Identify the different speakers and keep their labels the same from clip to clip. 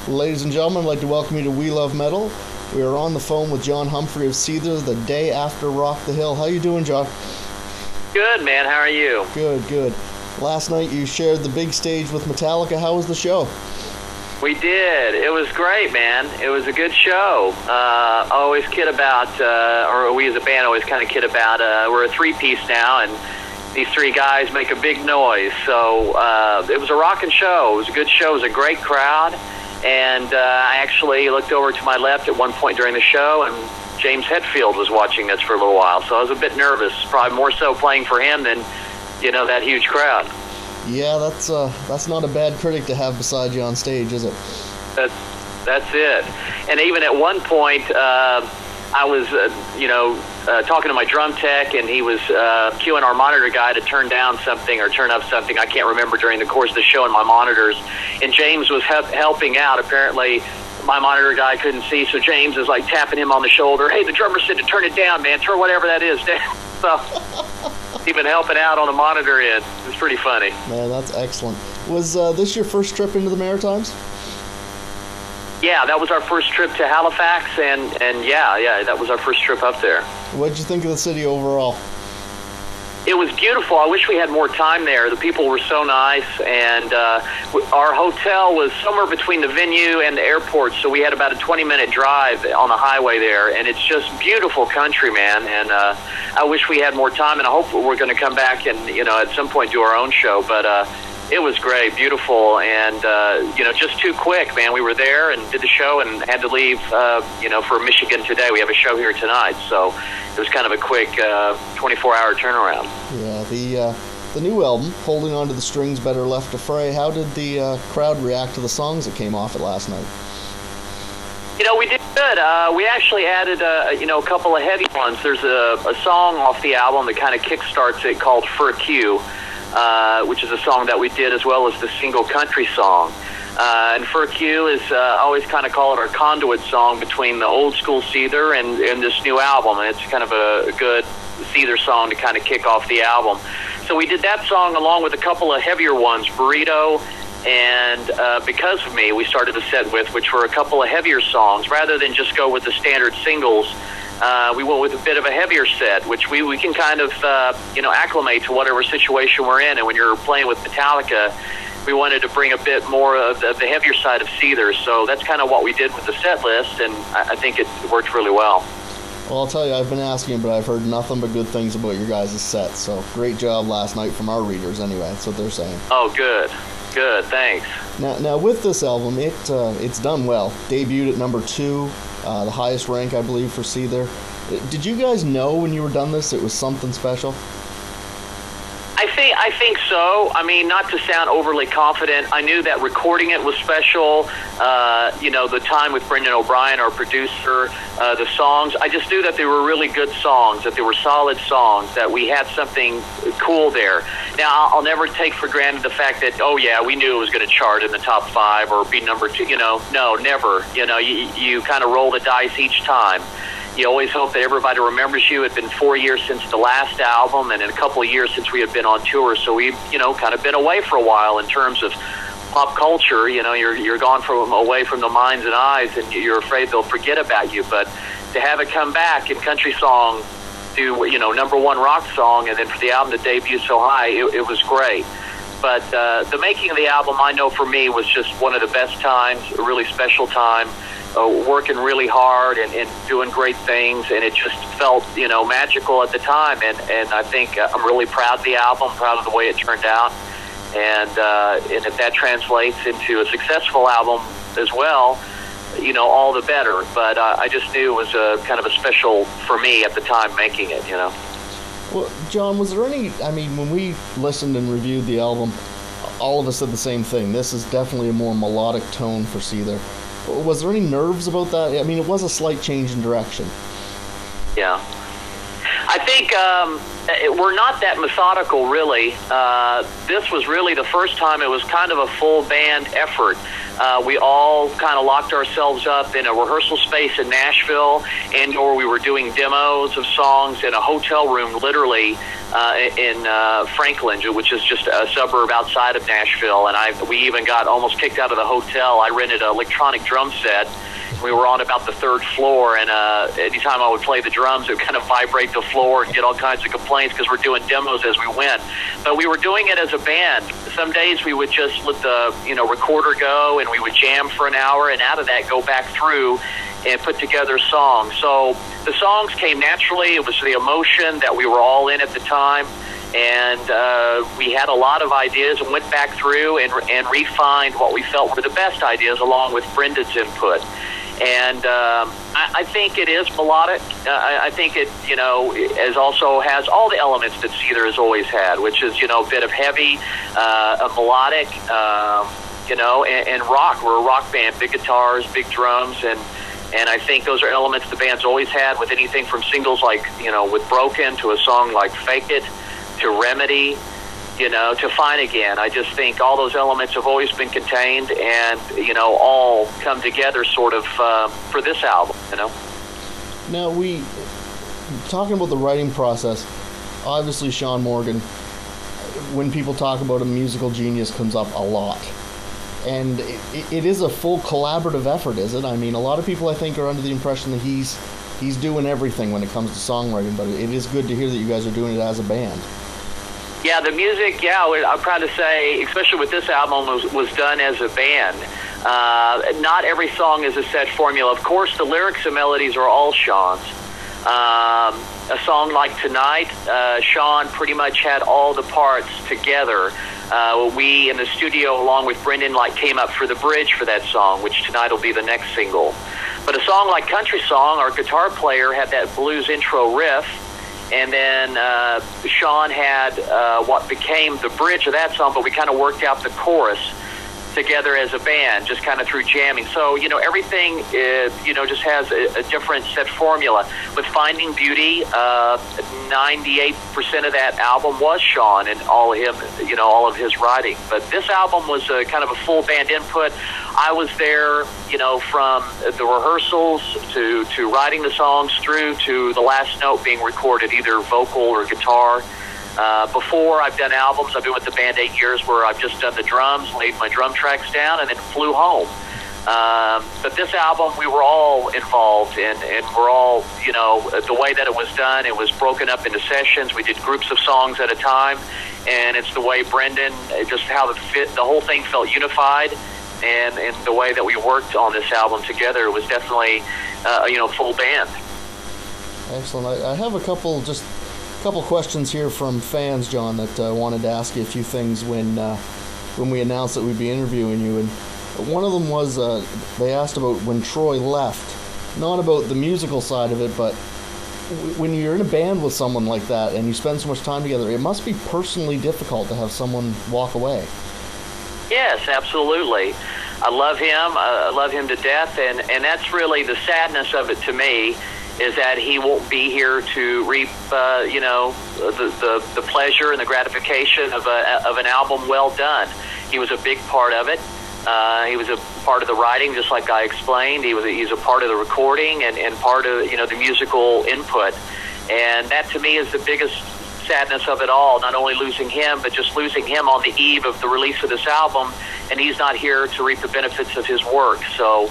Speaker 1: Ladies and gentlemen, I'd like to welcome you to We Love Metal. We are on the phone with John Humphrey of Seether the day after Rock the Hill. How you doing, John?
Speaker 2: Good, man. How are you?
Speaker 1: Good. Last night you shared the big stage with Metallica. How was the show?
Speaker 2: We did. It was great, man. It was a good show. I always kid about, or we as a band always kind of kid about, we're a three-piece now, and these three guys make a big noise. So it was a rocking show. It was a good show. It was a great crowd. And I actually looked over to my left at one point during the show, and James Hetfield was watching us for a little while. So I was a bit nervous, probably more so playing for him than, that huge crowd.
Speaker 1: Yeah, that's not a bad critic to have beside you on stage, is it?
Speaker 2: That's it. And even at one point, I was, talking to my drum tech, and he was cueing our monitor guy to turn down something or turn up something. I can't remember during the course of the show in my monitors. And James was helping out. Apparently, my monitor guy couldn't see, so James is like tapping him on the shoulder. Hey, the drummer said to turn it down, man. Turn whatever that is down. So he's been helping out on the monitor end. It's pretty funny.
Speaker 1: Man, that's excellent. Was this your first trip into the Maritimes?
Speaker 2: Yeah, that was our first trip to Halifax, and yeah, that was our first trip up there.
Speaker 1: What did you think of the city overall?
Speaker 2: It was beautiful. I wish we had more time there. The people were so nice, and our hotel was somewhere between the venue and the airport, so we had about a 20-minute drive on the highway there, and it's just beautiful country, man, and I wish we had more time, and I hope we're going to come back and, at some point do our own show, but it was great, beautiful, and, just too quick, man. We were there and did the show and had to leave, for Michigan today. We have a show here tonight, so it was kind of a quick 24-hour turnaround.
Speaker 1: Yeah, the new album, Holding On to the Strings Better Left to Fray, how did the crowd react to the songs that came off it last night?
Speaker 2: We did good. We actually added, a couple of heavy ones. There's a song off the album that kind of kickstarts it called For Q. Which is a song that we did, as well as the single country song. And For Q is, I always kind of call it our conduit song between the old school Seether and this new album. And it's kind of a good Seether song to kind of kick off the album. So we did that song along with a couple of heavier ones, Burrito and Because of Me, we started the set with, which were a couple of heavier songs. Rather than just go with the standard singles, we went with a bit of a heavier set, which we can kind of, acclimate to whatever situation we're in. And when you're playing with Metallica, we wanted to bring a bit more of the heavier side of Seether. So that's kind of what we did with the set list, and I think it worked really well.
Speaker 1: Well, I'll tell you, I've been asking, but I've heard nothing but good things about your guys' set. So great job last night from our readers anyway. That's what they're saying.
Speaker 2: Oh, good, thanks.
Speaker 1: Now with this album, it's done well. Debuted at number 2. The highest rank, I believe, for Seether. Did you guys know when you were done this it was something special?
Speaker 2: I think so. I mean, not to sound overly confident, I knew that recording it was special. The time with Brendan O'Brien, our producer, the songs. I just knew that they were really good songs, that they were solid songs, that we had something cool there. Now, I'll never take for granted the fact that, we knew it was going to chart in the top 5 or be number 2. No, never. You kind of roll the dice each time. You always hope that everybody remembers you. It had been 4 years since the last album and in a couple of years since we had been on tour. So we've, kind of been away for a while in terms of pop culture. You're gone away from the minds and eyes, and you're afraid they'll forget about you. But to have it come back in country song, do, number 1 rock song, and then for the album to debut so high, it was great. But the making of the album, I know for me, was just one of the best times, a really special time. Working really hard and doing great things, and it just felt, magical at the time. And I think I'm really proud of the album, proud of the way it turned out. And if that translates into a successful album as well, all the better. But I just knew it was kind of a special for me at the time making it,
Speaker 1: Well, John, was there any, when we listened and reviewed the album, all of us said the same thing. This is definitely a more melodic tone for Seether. Was there any nerves about that? It was a slight change in direction.
Speaker 2: Yeah. I think we're not that methodical, really. This was really the first time it was kind of a full band effort. we all kind of locked ourselves up in a rehearsal space in Nashville, or we were doing demos of songs in a hotel room, literally in Franklin, which is just a suburb outside of Nashville. And we even got almost kicked out of the hotel. I rented an electronic drum set. We were on about the third floor, and anytime I would play the drums, it would kind of vibrate the floor and get all kinds of complaints because we're doing demos as we went. But we were doing it as a band. Some days we would just let the recorder go, and we would jam for an hour, and out of that go back through and put together songs. So the songs came naturally. It was the emotion that we were all in at the time. And we had a lot of ideas and went back through and refined what we felt were the best ideas along with Brendan's input. And I think it is melodic. I think it, as also has all the elements that Seether has always had, which is, a bit of heavy, a melodic, and rock. We're a rock band, big guitars, big drums, and I think those are elements the band's always had with anything from singles like, with Broken to a song like Fake It to Remedy, to Fine Again. I just think all those elements have always been contained and, all come together sort of for this album,
Speaker 1: Now, talking about the writing process, obviously Shaun Morgan, when people talk about a musical genius, comes up a lot. And it is a full collaborative effort, is it? I mean, a lot of people, I think, are under the impression that he's doing everything when it comes to songwriting, but it is good to hear that you guys are doing it as a band.
Speaker 2: Yeah, the music, I'm proud to say, especially with this album, was done as a band. Not every song is a set formula. Of course, the lyrics and melodies are all Shaun's. A song like Tonight, Shaun pretty much had all the parts together. We, in the studio, along with Brendan, came up for the bridge for that song, which tonight will be the next single. But a song like Country Song, our guitar player had that blues intro riff, and then Shaun had what became the bridge of that song, but we kind of worked out the chorus together as a band, just kind of through jamming. So, everything, just has a different set formula. With Finding Beauty, 98% of that album was Shaun and all of his writing. But this album was kind of a full band input. I was there, from the rehearsals to writing the songs through to the last note being recorded, either vocal or guitar. Before I've done albums, I've been with the band 8 years where I've just done the drums, laid my drum tracks down, and then flew home. But this album, we were all involved, and we're all, the way that it was done, it was broken up into sessions. We did groups of songs at a time, and it's the way Brendan, just how the whole thing felt unified, and the way that we worked on this album together was definitely, full band.
Speaker 1: Excellent. I have a couple questions here from fans, John, that wanted to ask you a few things when we announced that we'd be interviewing you. And one of them was they asked about when Troy left, not about the musical side of it, but when you're in a band with someone like that and you spend so much time together, it must be personally difficult to have someone walk away.
Speaker 2: Yes, absolutely. I love him to death, and that's really the sadness of it to me, is that he won't be here to reap, the pleasure and the gratification of an album well done. He was a big part of it. He was a part of the writing, just like I explained. He's a part of the recording and part of the musical input. And that to me is the biggest sadness of it all. Not only losing him, but just losing him on the eve of the release of this album, and he's not here to reap the benefits of his work. So.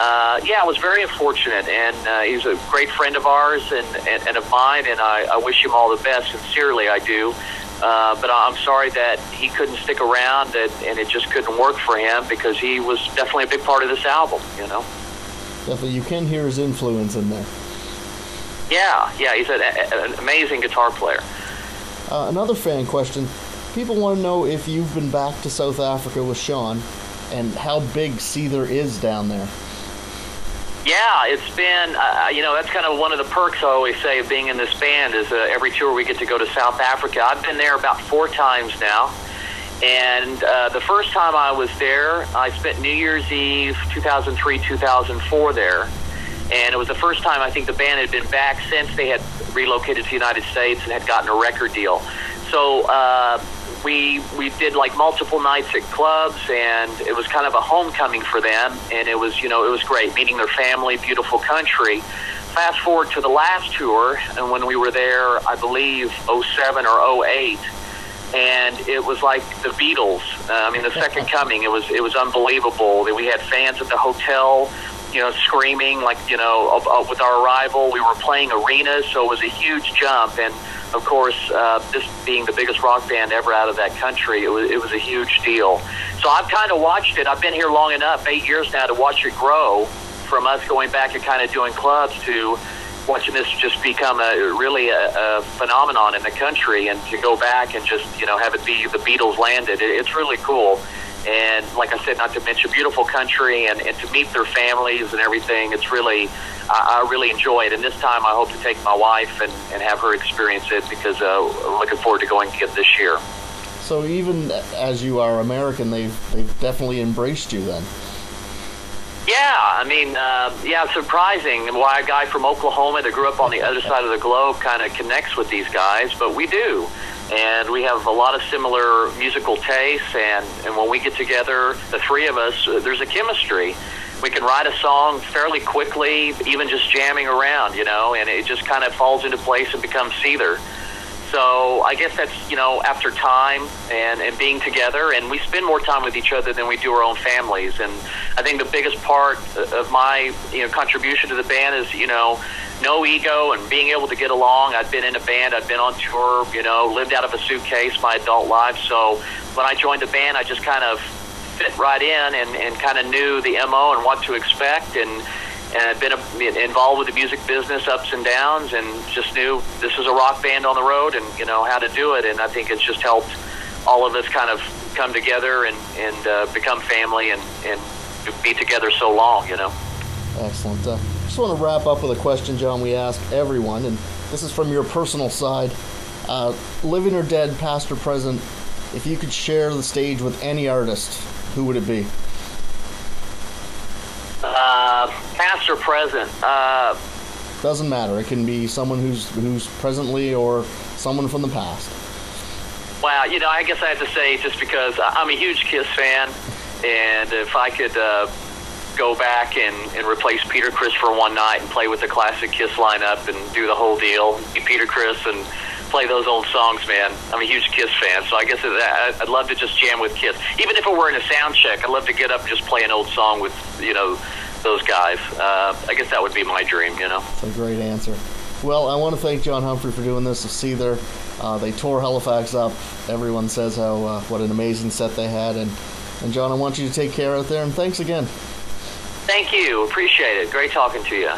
Speaker 2: I was very unfortunate, and he's a great friend of ours and of mine, and I wish him all the best. Sincerely, I do. But I'm sorry that he couldn't stick around, and it just couldn't work for him, because he was definitely a big part of this album,
Speaker 1: Definitely, you can hear his influence in there.
Speaker 2: Yeah, he's an amazing guitar player.
Speaker 1: Another fan question. People want to know if you've been back to South Africa with Shaun, and how big Seether is down there.
Speaker 2: Yeah, it's been, that's kind of one of the perks I always say of being in this band is every tour we get to go to South Africa. I've been there about 4 times now. And the first time I was there, I spent New Year's Eve 2003, 2004 there. And it was the first time I think the band had been back since they had relocated to the United States and had gotten a record deal. So we did like multiple nights at clubs, and it was kind of a homecoming for them. And it was, it was great meeting their family, beautiful country. Fast forward to the last tour, and when we were there, I believe '07 or '08, and it was like the Beatles. The second coming. It was unbelievable. We had fans at the hotel, screaming like, with our arrival. We were playing arenas, so it was a huge jump. And of course, this being the biggest rock band ever out of that country, it was a huge deal. So I've kind of watched it. I've been here long enough, 8 years now, to watch it grow from us going back and kind of doing clubs to watching this just become really a phenomenon in the country, and to go back and just, have it be the Beatles landed. It's really cool. And like I said, not to mention beautiful country, and to meet their families and everything. It's really, I really enjoy it. And this time I hope to take my wife and have her experience it, because we're looking forward to going again this year.
Speaker 1: So even as you are American, they've definitely embraced you then.
Speaker 2: Yeah, surprising why a guy from Oklahoma that grew up on the other side of the globe kind of connects with these guys, but we do. And we have a lot of similar musical tastes, and when we get together, the three of us, there's a chemistry. We can write a song fairly quickly, even just jamming around, and it just kind of falls into place and becomes Seether. So I guess that's, after time and being together, and we spend more time with each other than we do our own families. And I think the biggest part of my, contribution to the band is, no ego and being able to get along. I've been in a band, I've been on tour, lived out of a suitcase my adult life. So when I joined the band, I just kind of fit right in and kind of knew the MO and what to expect, and I've been involved with the music business, ups and downs, and just knew this is a rock band on the road, and how to do it. And I think it's just helped all of us kind of come together and become family and be together so long.
Speaker 1: Excellent. Just want to wrap up with a question, John, we ask everyone, and this is from your personal side. Living or dead, past or present, if you could share the stage with any artist, who would it be?
Speaker 2: Past or present?
Speaker 1: Doesn't matter. It can be someone who's presently or someone from the past.
Speaker 2: Wow, I guess I have to say, just because I'm a huge Kiss fan, and if I could go back and replace Peter Criss for one night and play with the classic Kiss lineup and do the whole deal, be Peter Criss and play those old songs, man. I'm a huge Kiss fan, so I guess I'd love to just jam with Kiss. Even if it were in a sound check, I'd love to get up and just play an old song with, those guys. I guess that would be my dream,
Speaker 1: That's a great answer. Well, I want to thank John Humphrey for doing this with Seether. They tore Halifax up. Everyone says how what an amazing set they had. And John, I want you to take care out there, and thanks again.
Speaker 2: Thank you. Appreciate it. Great talking to you.